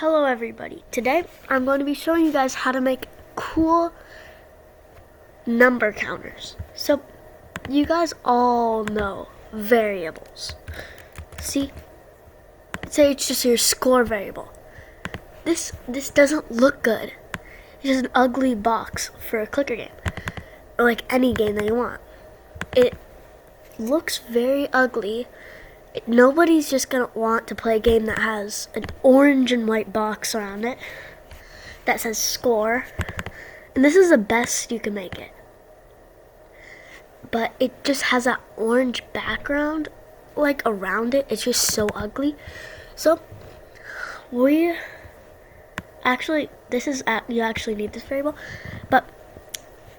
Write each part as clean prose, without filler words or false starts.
Hello everybody. Today I'm going to be showing you guys how to make cool number counters. So you guys all know variables. See? Say it's just your score variable. This doesn't look good. It's just an ugly box for a clicker game. Or like any game that you want. It looks very ugly. Nobody's just gonna want to play a game that has an orange and white box around it that says score, and this is the best you can make it, but it just has that orange background like around it. It's just so ugly. So you actually need this variable, but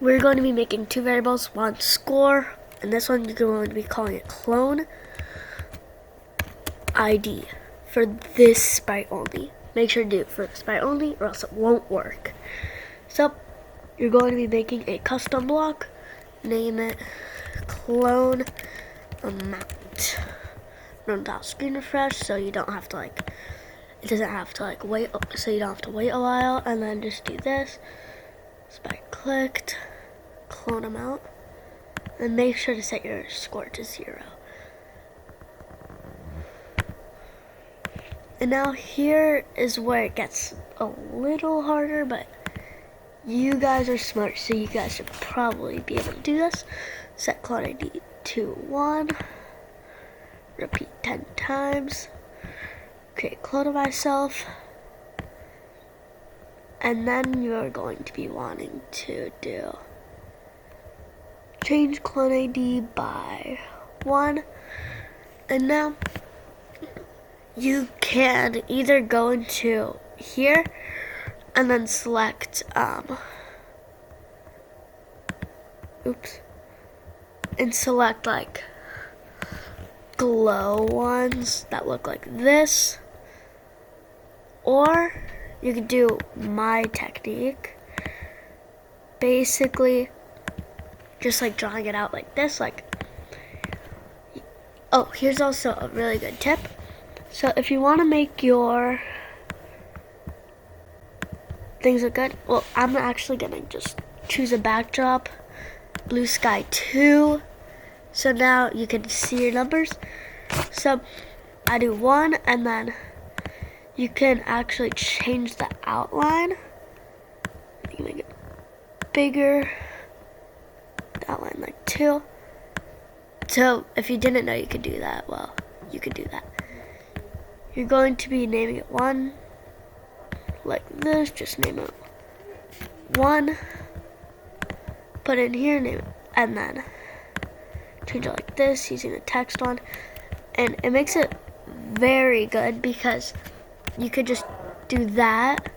we're going to be making two variables, one score, and this one you're going to be calling it clone ID for this sprite only. Make sure to do it for the sprite only or else it won't work. So you're going to be making a custom block, name it clone amount. Run without screen refresh so you don't have to wait, so you don't have to wait a while, and then just do this. Sprite clicked, clone amount, and make sure to set your score to 0. And now here is where it gets a little harder, but you guys are smart, so you guys should probably be able to do this. Set clone ID to 1. Repeat 10 times. Create clone of myself. And then you're going to be wanting to do change clone ID by 1. And now you can either go into here and then select and select like glow ones that look like this, or you could do my technique, basically just like drawing it out like this. Here's also a really good tip. So if you want to make your things look good, well, I'm actually going to just choose a backdrop, blue sky 2, so now you can see your numbers. So I do 1, and then you can actually change the outline. You can make it bigger, the outline like 2. So if you didn't know you could do that, well, you could do that. You're going to be naming it 1, like this, just name it 1, put it in here, name it, and then change it like this using the text one, and it makes it very good because you could just do that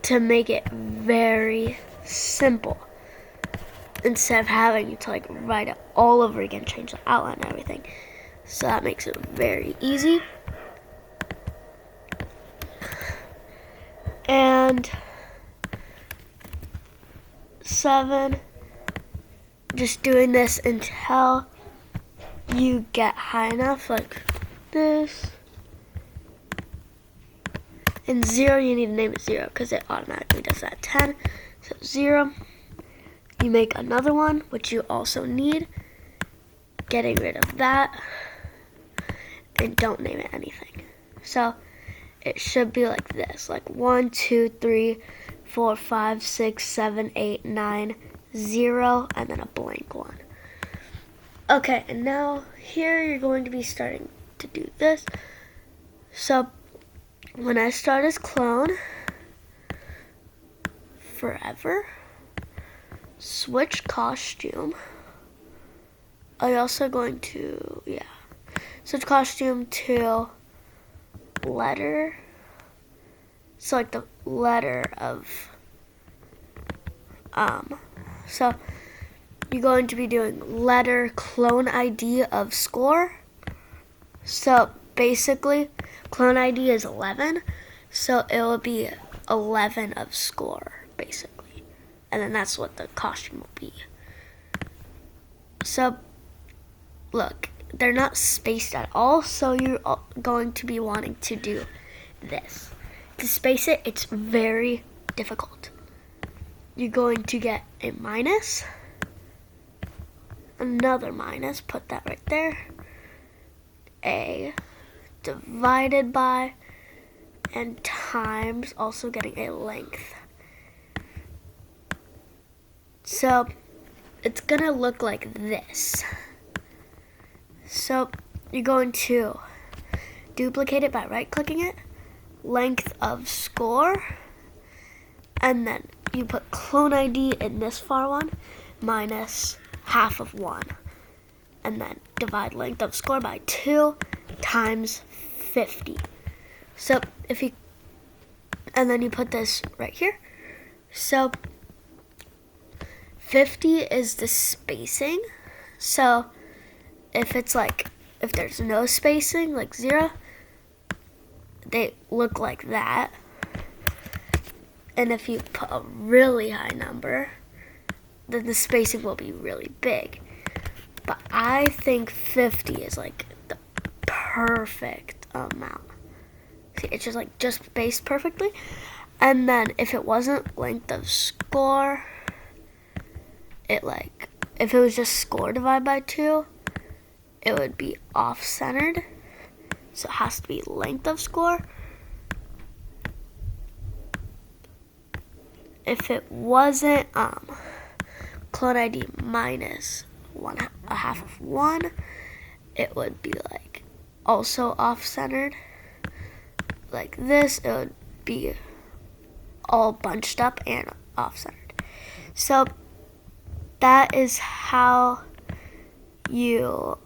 to make it very simple instead of having to write it all over again, change the outline and everything. So that makes it very easy. And 7, just doing this until you get high enough, like this. And 0, you need to name it 0 because it automatically does that. 10, so 0. You make another one, which you also need. Getting rid of that. And don't name it anything. So it should be like this, like 1, 2, 3, 4, 5, 6, 7, 8, 9, 0, and then a blank one. Okay, and now here you're going to be starting to do this. So when I start as clone, forever, switch costume. I'm also going to, switch costume to letter. Select the letter of, so you're going to be doing letter clone ID of score. So basically, clone ID is 11, so it will be 11 of score, basically. And then that's what the costume will be. So, look, they're not spaced at all, so you're going to be wanting to do this. To space it, it's very difficult. You're going to get a minus, another minus, put that right there, a divided by, and times, also getting a length. So it's gonna look like this. So you're going to duplicate it by right-clicking it, length of score, and then you put clone ID in this far one, minus half of 1. And then divide length of score by 2 times 50. So if you, and then you put this right here. So 50 is the spacing. So if it's like, if there's no spacing, like 0, they look like that. And if you put a really high number, then the spacing will be really big. But I think 50 is like the perfect amount. See, it's just like just spaced perfectly. And then if it wasn't length of score, it like, if it was just score divided by 2, it would be off-centered. So it has to be length of score. If it wasn't clone ID minus a half of 1, it would be like also off-centered. Like this, it would be all bunched up and off-centered. So that is how you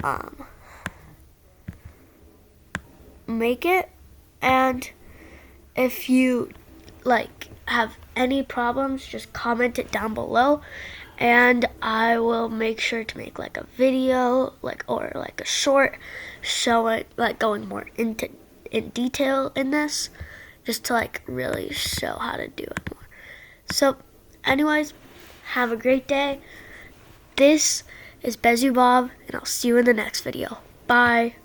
make it. And if you like have any problems, just comment it down below, and I will make sure to make like a video, like, or like a short showing, like going more in detail in this, just to like really show how to do it more. So anyways, have a great day. This is Bezu Bob, and I'll see you in the next video. Bye.